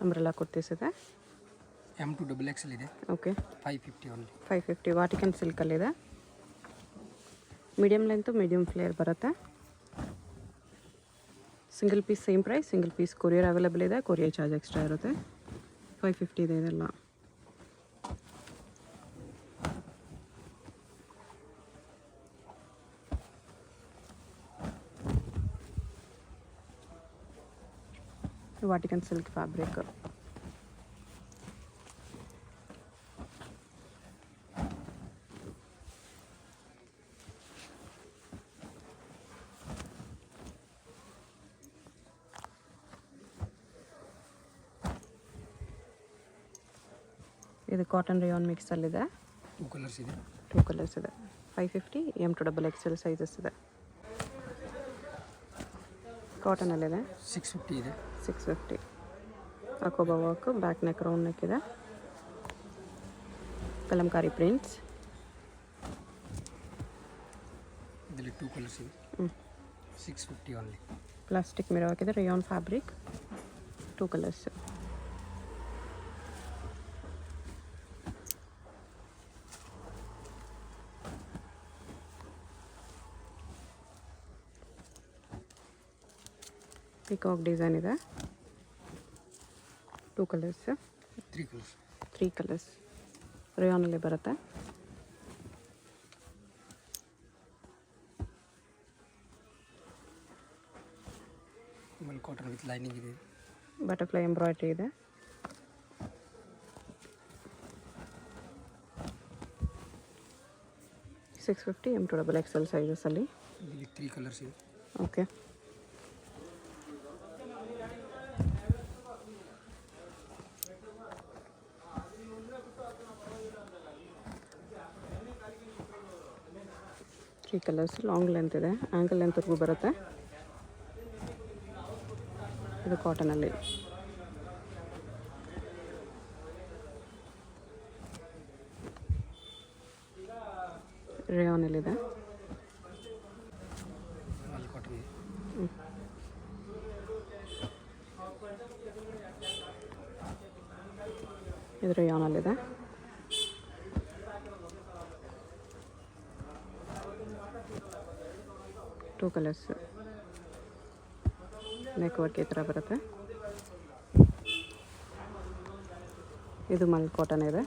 Umbrella kurtis ಇದೆ. M2 XXL ಇದೆ. Okay 550 only. 550 Vatican ಸಿಲ್ಕಲ್ಲಿದೆ. ಮೀಡಿಯಮ್ ಲೆಂತು ಮೀಡಿಯಮ್ ಫ್ಲೇರ್ ಬರುತ್ತೆ. Single piece same price. Single piece courier available ಇದೆ. Courier charge extra ಇರುತ್ತೆ. 550 ಇದೆ ಇದೆಲ್ಲ. Vatican silk fabric. ಇದು ಕಾಟನ್ ರೇಯಾನ್ ಮಿಕ್ಸಲ್ಲಿದೆ. 2 ಕಲರ್ಸ್ ಇದೆ. 2 ಕಲರ್ಸ್ ಇದೆ. 550 M2 XXL ಸೈಜಸ್ ಇದೆ. ಕಾಟನಲ್ಲಿದೆ. 650 ಇದೆ. 650 ಅಕೋಬಾ work. Back neck round neck ಇದೆ. ಕಲಂಕಾರಿ ಪ್ರಿಂಟ್ಸ್. ಇದರಲ್ಲಿ 2 ಕಲರ್ಸ್ ಇದೆ. 650 ಓನ್ಲಿ. ಪ್ಲಾಸ್ಟಿಕ್ ಮಿರರ್ ಹಾಕಿದೆ. Rayon fabric. 2 colours. Peacock design ಇದೆ. 2 ಕಲರ್ಸ್. 3 ಕಲರ್ಸ್ ರೇಯಾನಲ್ಲಿ ಬರುತ್ತೆ. ಕಾಟನ್ ವಿತ್ ಲೈನಿಂಗ್ ಇದೆ. ಬಟರ್ಫ್ಲೈ ಎಂಬ್ರಾಯ್ಡ್ರಿ ಇದೆ. $650 M2 XXL ಸೈಜಸಲ್ಲಿ. 3 ಕಲರ್ಸ್ ಇದೆ. ಓಕೆ ಈ ಕಲರ್ಸ್. ಲಾಂಗ್ ಲೆಂತ್ ಇದೆ. ಆ್ಯಂಕಲ್ ಲೆಂತ್ವರೆಗೂ ಬರುತ್ತೆ. ಇದು ಕಾಟನಲ್ಲಿ. ರೇಯಾನಲ್ಲಿದೆ. ಇದು ರೇಯಾನಲ್ಲಿದೆ. Two colours. ನೆಕ್ ವರ್ಕ್ ಈ ಥರ ಬರುತ್ತೆ. ಇದು ಮಲ್ ಕಾಟನ್ ಇದೆ.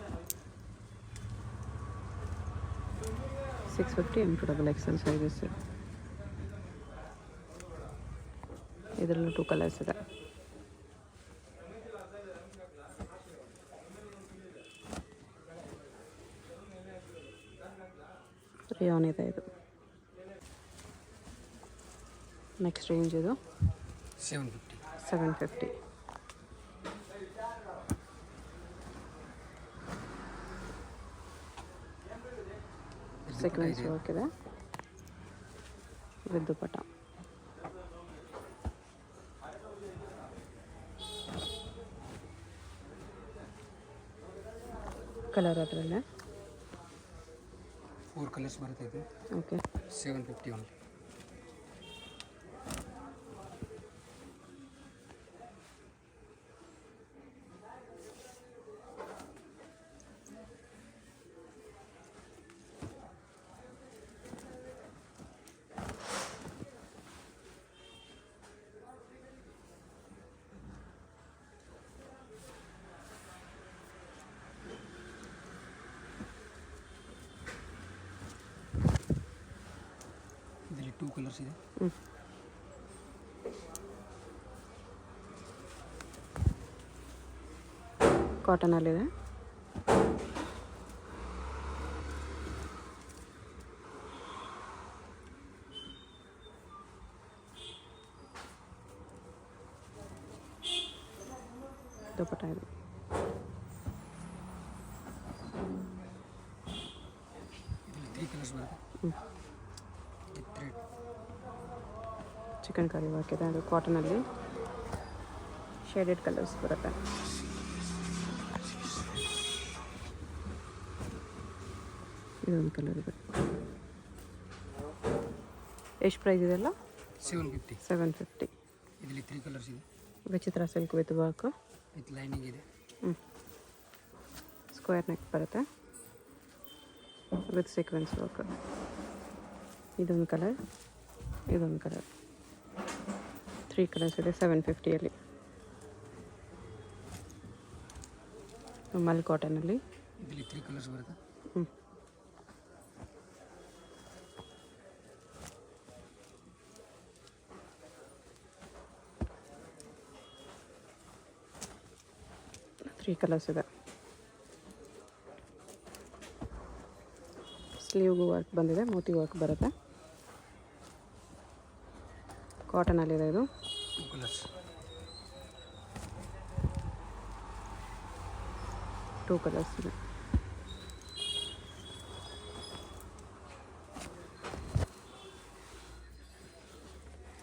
650 M2 XXL ಸೈಜಸ್. ಇದರಲ್ಲೂ 2 ಕಲರ್ಸ್ ಇದೆ. ರೇಯಾನ್ ಇದೆ ಇದು. ನೆಕ್ಸ್ಟ್ ರೇಂಜ್ ಇದು 750. ಸೀಕ್ವೆನ್ಸ್ ವರ್ಕ್ ಇದೆ ವಿತ್ ದುಪಟ್ಟ. ಕಲರ್ ಅದರಲ್ಲೇ 4 ಕಲರ್ಸ್ ಬರುತ್ತೆ ಇದು. Okay 750 only. ಇದರಲ್ಲಿ 2 ಕಲರ್ಸ್ ಇದೆ. ಕಾಟನಲ್ಲಿದೆ. ದುಪಟ್ಟ ಇದೆ. ಇದರಲ್ಲಿ 3 ಕಲರ್ಸ್ ಬರುತ್ತೆ. ಚಿಕನ್ ಕರಿ ವರ್ಕ್ ಇದೆ. ಅದು ಕಾಟನಲ್ಲಿ ಶೇಡೆಡ್ ಕಲರ್ಸ್ ಬರುತ್ತೆ. ಇದೊಂದು ಕಲರ್ ಇದೆ. ಎಷ್ಟು ಪ್ರೈಸ್ ಇದೆಲ್ಲ? 750. 750. ಇದರಲ್ಲಿ 3 ಕಲರ್ಸ್ ಇದೆ. ವಿಚಿತ್ರ silk with work. With lining ಇದೆ. ಸ್ಕ್ವೇರ್ ನೆಕ್ ಬರುತ್ತೆ ವಿತ್ ಸೀಕ್ವೆನ್ಸ್ ವರ್ಕ್. ಇದೊಂದು ಕಲರ್, ಇದೊಂದು ಕಲರ್, 3 ಕಲರ್ಸ್ ಇದೆ 750 ಮಲ್ ಕಾಟನಲ್ಲಿ. ಇದರಲ್ಲಿ 3 ಕಲರ್ಸ್ ಬರುತ್ತೆ. ಹ್ಞೂ 3 ಕಲರ್ಸ್ ಇದೆ. ಸ್ಲೀವ್ಗೂ ವರ್ಕ್ ಬಂದಿದೆ, ಮೋತಿ ವರ್ಕ್ ಬರುತ್ತೆ. ಕಾಟನಲ್ಲಿದೆ ಇದು. 2 ಕಲರ್ಸ್. 2 ಕಲರ್ಸ್ ಇದೆ.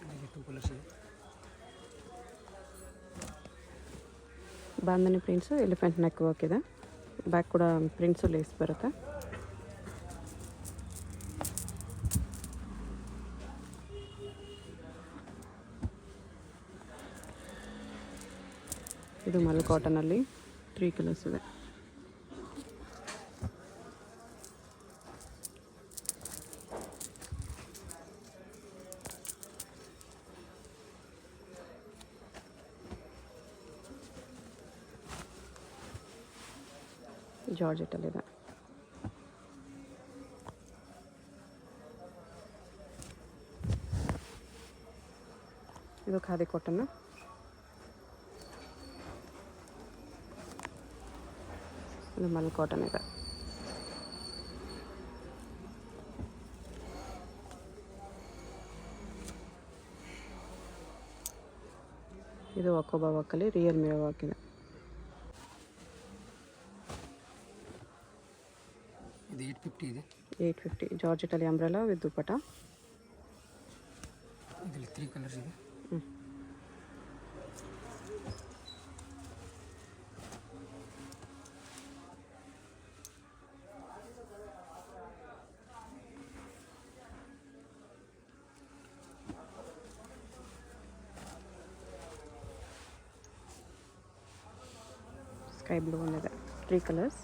ಇದರಲ್ಲಿ 2 ಕಲರ್ಸ್ ಇದೆ. Bandhani prints, elephant neck work ಇದೆ. ಬ್ಯಾಕ್ ಕೂಡ ಪ್ರಿಂಟ್ಸು ಲೇಸ್ ಬರುತ್ತೆ. ಇದು ಮಲ್ ಕಾಟನಲ್ಲಿ 3 ಕಲರ್ಸ್ ಇದೆ. ಜಾರ್ಜೆಟಲ್ಲಿದೆ. ಇದು ಖಾದಿ ಕಾಟನ್. ಇದು ಮಲ್ ಕಾಟನ್ ಇದೆ. ಇದು ಅಕೋಬಾ ವರ್ಕಲ್ಲಿ ರಿಯಲ್ ಮಿರರ್ ವರ್ಕ್ ಇದೆ. ಇದು 850 ಇದೆ. 850 ಜಾರ್ಜೆಟಲ್ಲಿ ಅಂಬ್ರೆಲಾ ವಿತ್ ದುಪ್ಪಟ. ಇದರಲ್ಲಿ 3 ಕಲರ್ಸ್ ಇದೆ. ಸ್ಕೈ ಬ್ಲೂ ಒಂದಿದೆ. 3 ಕಲರ್ಸ್.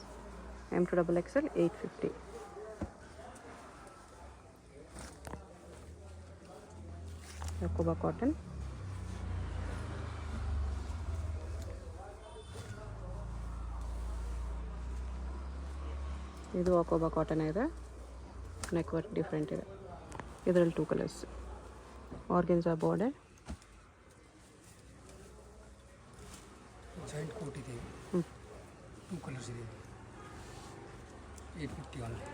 M2XXL 850. ಅಕೋಬಾ ಕಾಟನ್. ಇದು ಅಕೋಬಾ ಕಾಟನ್ ಇದೆ. ನೆಕ್ ವರ್ಕ್ ಡಿಫ್ರೆಂಟ್ ಇದೆ. ಇದರಲ್ಲಿ 2 colours. Organza border. Joint coat ಇದೆ. 2 ಕಲರ್ಸ್ ಇದೆ. 850 ಓನ್ಲಿ.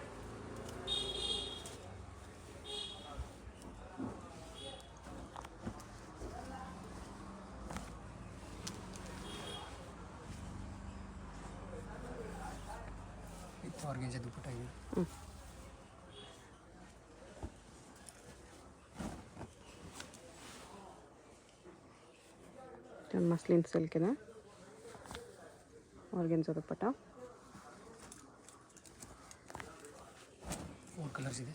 ವಿತ್ ಆರ್ಗೆನ್ಸಾ ದುಪ್ಪಟ್ಟ ಇದೆ. ಮಸ್ಲಿನ್ ಸಿಲ್ಕ್ ಇದೆ. ಆರ್ಗೆನ್ಸಾ ದುಪ್ಪಟ್ಟ. 4 ಕಲರ್ಸ್ ಇದೆ.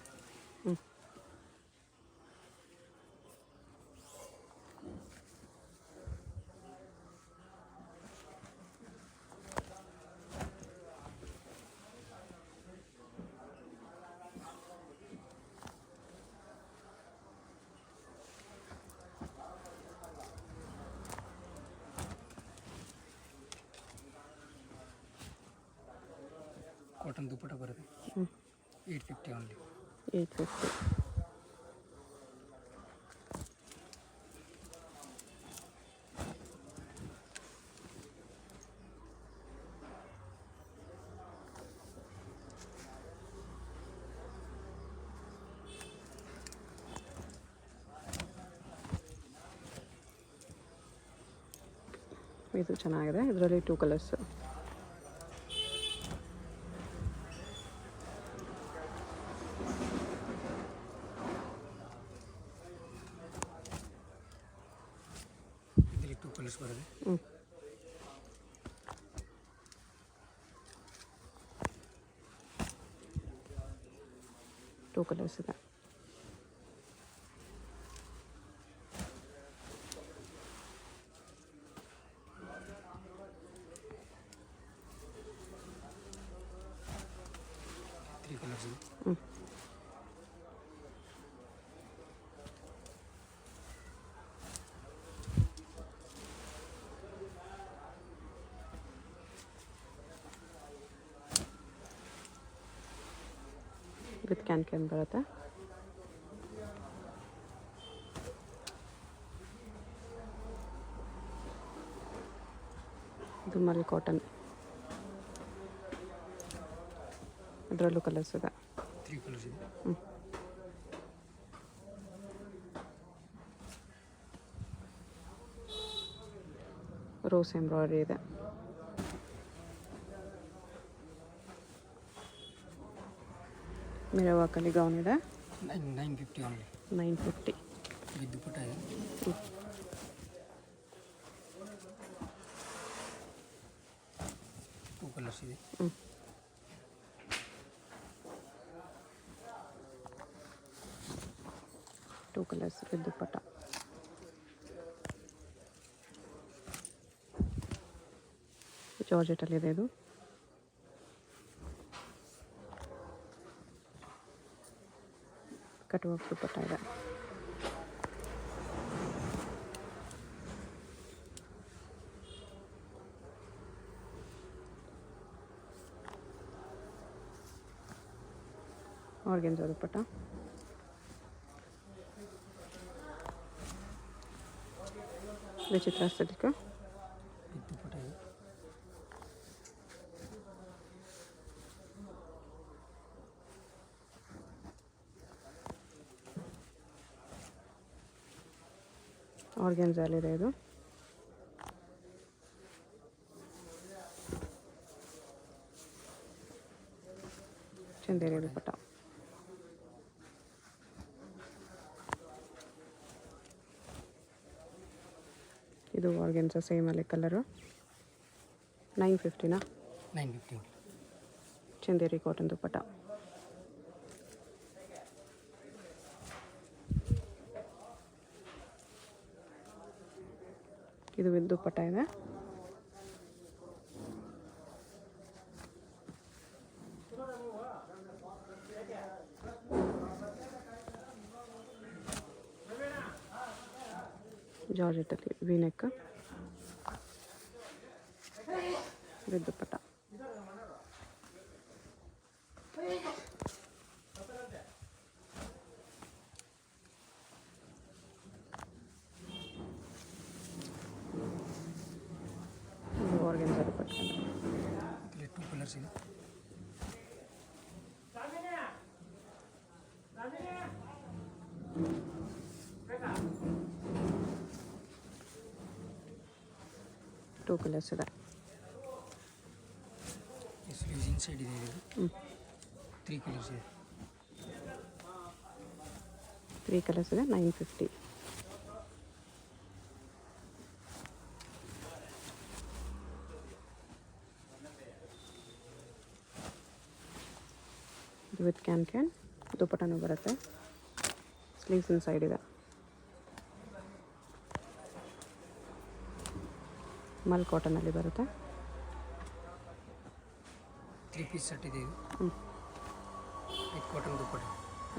ಕಾಟನ್ ದುಪ್ಪಟ್ಟ ಬರುತ್ತೆ. 850 ಓನ್ಲಿ. 850. ಇದು ಚೆನ್ನಾಗಿದೆ. ಇದರಲ್ಲಿ 2 ಕಲರ್ಸ್. ಇದರಲ್ಲಿ 2 ಕಲರ್ಸ್ ಬರುತ್ತೆ. 2 ಕಲರ್ಸ್ ಇದೆ. ಕಲರ್ಸ್ ಇದೆ. ವಿತ್ ಕ್ಯಾನ್ ಬರುತ್ತೆ. ಇದು ಮಲ್ ಕಾಟನ್, ಅದರಲ್ಲೂ ಕಲರ್ಸ್ ಇದೆ. 3 ಕಲರ್ಸ್ ಇದೆ. ರೋಸ್ ಎಂಬ್ರಾಯ್ಡ್ರಿ ಇದೆ. ಮಿರರ್ ವರ್ಕಲ್ಲಿ ಗೌನ್ ಇದೆ. 950 ಓನ್ಲಿ. 950 ವಿತ್ ದುಪ್ಪಟ್ಟ ಇದೆ. 2 ಕಲರ್ಸ್ ಇದೆ. ಟೂ ಕಲರ್ಸ್ ವಿತ್ ದುಪ್ಪಟ್ಟ. ಜಾರ್ಜೆಟಲ್ಲಿದೆ ಇದು. ಕಟ್ ವರ್ಕ್ ದುಪ್ಪಟ್ಟ ಇದೆ. ಆರ್ಗೆನ್ಜಾ ದುಪ್ಪಟ್ಟ. ವಿಚಿತ್ರ ಸಿಲ್ಕ್. ವಿತ್ ದುಪ್ಪಟ್ಟ ಇದೆ. ಆರ್ಗೆನ್ಜಾಲಿದೆ ಇದು. ಚಂದೇರಿ ದುಪ್ಪಟ್ಟ. ಇದು ಆರ್ಗೆನ್ಜಾ ಸೇಮ್ ಅಲ್ಲಿ ಕಲರು. 950ನಾ? 950 ಓನ್ಲಿ. ಚಂದೇರಿ ಕಾಟನ್ ದುಪ್ಪಟ್ಟ. ಇದು ವಿತ್ ದುಪ್ಪಟ್ಟ ಇದೆ. ಜಾರ್ಜೆಟಲ್ಲಿ ವಿನೆಕ್ ವಿತ್ ದುಪ್ಪಟ್ಟ. ಇದು ಆರ್ಗೆನ್ಜಾ ದುಪ್ಪಟ್ಟ. ಇದರಲ್ಲಿ 2 ಕಲರ್ಸ್ ಇದೆ. ಟೂ ಕಲರ್ಸ್ ಇದೆ. ಸ್ಲೀವ್ಸ್ ಇನ್ಸೈಡ್ ಇದೆ ಇದು. 3 ಕಲರ್ಸ್ ಇದೆ. 3 ಕಲರ್ಸ್ ಇದೆ. 950. ಇದು ವಿತ್ ಕ್ಯಾನ್ ದುಪ್ಪಟ್ಟನೂ ಬರುತ್ತೆ. ಸ್ಲೀವ್ಸ್ ಇನ್ಸೈಡ್ ಇದೆ. ಮಲ್ ಕಾಟನಲ್ಲಿ ಬರುತ್ತೆ. 3 ಪೀಸ್ ಸೆಟ್ ಇದೆ ಇದು. With cotton dupatta.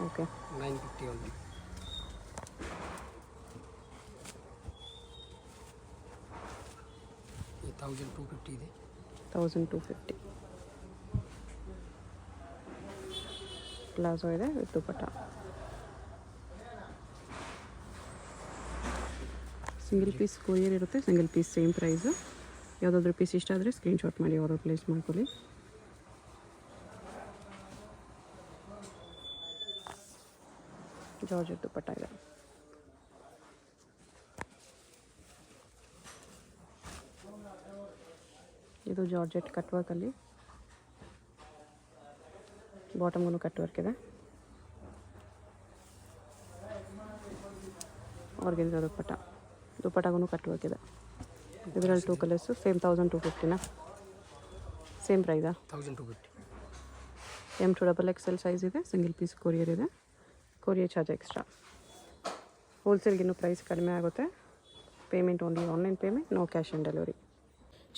Okay. 950 only. ಈ 1250 ಇದೆ. 1250. ಪ್ಲಾಜೋ ಇದೆ with dupatta. Single piece courier ಇರುತ್ತೆ. Single piece same price. ಯಾವುದಾದ್ರೂ ಪೀಸ್ ಇಷ್ಟ ಆದರೆ ಸ್ಕ್ರೀನ್ಶಾಟ್ ಮಾಡಿ ಆರ್ಡರ್ ಪ್ಲೇಸ್ ಮಾಡ್ಕೊಳ್ಳಿ. ಜಾರ್ಜೆಟ್ ದುಪ್ಪಟ್ಟ ಇದೆ. ಇದು ಜಾರ್ಜೆಟ್ ಕಟ್ ವರ್ಕಲ್ಲಿ, ಬಾಟಮ್ಗೂ ಕಟ್ ವರ್ಕ್ ಇದೆ. ಆರ್ಗೆನ್ಜಾ ದುಪ್ಪಟ್ಟ. ದುಪ್ಪಟ್ಟಗೂ ಕಟ್ ವರ್ಕ್ ಇದೆ. ಇದರಲ್ಲಿ 2 ಕಲರ್ಸು. ಸೇಮ್ 1250ನಾ? ಸೇಮ್ ಪ್ರೈಸಾ? 1250. M to XXL ಸೈಜ್ ಇದೆ. ಸಿಂಗಲ್ ಪೀಸ್ ಕೊರಿಯರ್ ಇದೆ. Courier charge extra. ಹೋಲ್ಸೇಲ್ಗಿನ್ನೂ ಪ್ರೈಸ್ ಕಡಿಮೆ ಆಗುತ್ತೆ. Payment only online payment, no cash on delivery.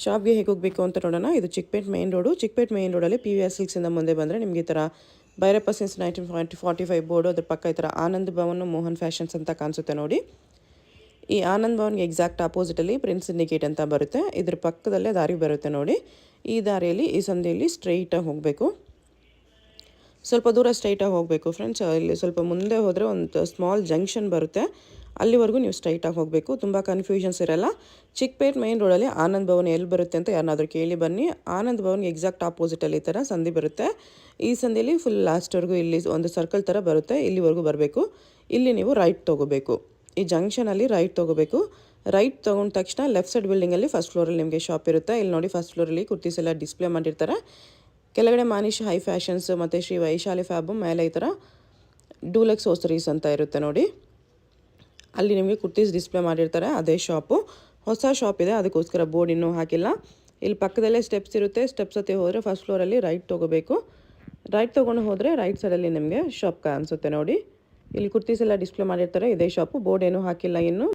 ಶಾಪ್ಗೆ ಹೇಗೆ ಹೋಗಬೇಕು ಅಂತ ನೋಡೋಣ. ಇದು Chickpet main road. Chickpet main ರೋಡಲ್ಲಿ PVR ಸಿಲ್ಕ್ಸಿಂದ ಮುಂದೆ ಬಂದರೆ ನಿಮಗೆ ಈ ಥರ ಭೈರಪ್ಪ ಸಿನ್ಸ್ 1945 ಬೋರ್ಡು, ಅದ್ರ ಪಕ್ಕ ಈ ಥರ ಆನಂದ್ ಭವನ್ ಮೋಹನ್ ಫ್ಯಾಷನ್ಸ್ ಅಂತ ಕಾಣಿಸುತ್ತೆ ನೋಡಿ. ಈ ಆನಂದ್ ಭವನ್ಗೆ ಎಕ್ಸಾಕ್ಟ್ ಆಪೋಸಿಟಲ್ಲಿ ಪ್ರಿನ್ಸ್ ಇಂಡಿಕೇಟ್ ಅಂತ ಬರುತ್ತೆ. ಇದ್ರ ಪಕ್ಕದಲ್ಲೇ ದಾರಿ ಬರುತ್ತೆ ನೋಡಿ. ಈ ದಾರಿಯಲ್ಲಿ ಈ ಸಂಧಿಯಲ್ಲಿ ಸ್ಟ್ರೈಟಾಗಿ ಹೋಗಬೇಕು. ಸ್ವಲ್ಪ ದೂರ ಸ್ಟ್ರೈಟಾಗಿ ಹೋಗಬೇಕು ಫ್ರೆಂಡ್ಸ್. ಇಲ್ಲಿ ಸ್ವಲ್ಪ ಮುಂದೆ ಹೋದರೆ ಒಂದು ಸ್ಮಾಲ್ ಜಂಕ್ಷನ್ ಬರುತ್ತೆ, ಅಲ್ಲಿವರೆಗೂ ನೀವು ಸ್ಟ್ರೈಟಾಗಿ ಹೋಗಬೇಕು. ತುಂಬ ಕನ್ಫ್ಯೂಷನ್ಸ್ ಇರಲ್ಲ. ಚಿಕ್ಕಪೇಟ್ ಮೈನ್ ರೋಡಲ್ಲಿ ಆನಂದ್ ಭವನ್ ಎಲ್ಲಿ ಬರುತ್ತೆ ಅಂತ ಯಾರನ್ನಾದ್ರೂ ಕೇಳಿ ಬನ್ನಿ. ಆನಂದ್ ಭವನ್ಗೆ ಎಕ್ಸಾಕ್ಟ್ ಆಪೋಸಿಟಲ್ಲಿ ಈ ಥರ ಸಂಧಿ ಬರುತ್ತೆ. ಈ ಸಂಧಿಯಲ್ಲಿ ಫುಲ್ ಲಾಸ್ಟ್ವರೆಗೂ ಇಲ್ಲಿ ಒಂದು ಸರ್ಕಲ್ ಥರ ಬರುತ್ತೆ, ಇಲ್ಲಿವರೆಗೂ ಬರಬೇಕು. ಇಲ್ಲಿ ನೀವು ರೈಟ್ ತೊಗೋಬೇಕು. ಈ ಜಂಕ್ಷನಲ್ಲಿ ರೈಟ್ ತೊಗೋಬೇಕು. ರೈಟ್ ತೊಗೊಂಡ ತಕ್ಷಣ ಲೆಫ್ಟ್ ಸೈಡ್ ಬಿಲ್ಡಿಂಗಲ್ಲಿ ಫಸ್ಟ್ ಫ್ಲೋರಲ್ಲಿ ನಿಮಗೆ ಶಾಪ್ ಇರುತ್ತೆ. ಇಲ್ಲಿ ನೋಡಿ, ಫಸ್ಟ್ ಫ್ಲೋರಲ್ಲಿ ಕುರ್ತೀಸ್ ಎಲ್ಲ ಡಿಸ್ಪ್ಲೇ ಮಾಡಿರ್ತಾರೆ. ಕೆಳಗಡೆ ಮಾನಿಶ್ ಹೈ ಫ್ಯಾಷನ್ಸ್ ಮತ್ತು ಶ್ರೀ ವೈಶಾಲಿ ಫ್ಯಾಬು, ಮೇಲೆ ಈ ಥರ ಡೂಲೆಕ್ಸ್ ಹೋಸರೀಸ್ ಅಂತ ಇರುತ್ತೆ ನೋಡಿ. ಅಲ್ಲಿ ನಿಮಗೆ ಕುರ್ತೀಸ್ ಡಿಸ್ಪ್ಲೇ ಮಾಡಿರ್ತಾರೆ, ಅದೇ ಶಾಪು. ಹೊಸ ಶಾಪ್ ಇದೆ, ಅದಕ್ಕೋಸ್ಕರ ಬೋರ್ಡ್ ಇನ್ನೂ ಹಾಕಿಲ್ಲ. ಇಲ್ಲಿ ಪಕ್ಕದಲ್ಲೇ ಸ್ಟೆಪ್ಸ್ ಇರುತ್ತೆ. ಸ್ಟೆಪ್ಸ್ ಹತ್ತಿ ಹೋದರೆ ಫಸ್ಟ್ ಫ್ಲೋರಲ್ಲಿ ರೈಟ್ ತೊಗೋಬೇಕು. ರೈಟ್ ತೊಗೊಂಡು ಹೋದರೆ ರೈಟ್ ಸೈಡಲ್ಲಿ ನಿಮಗೆ ಶಾಪ್ ಕಾಣಿಸುತ್ತೆ ನೋಡಿ. ಇಲ್ಲಿ ಕುರ್ತೀಸ್ ಎಲ್ಲ ಡಿಸ್ಪ್ಲೇ ಮಾಡಿರ್ತಾರೆ, ಇದೇ ಶಾಪು. ಬೋರ್ಡ್ ಏನೂ ಹಾಕಿಲ್ಲ ಇನ್ನು.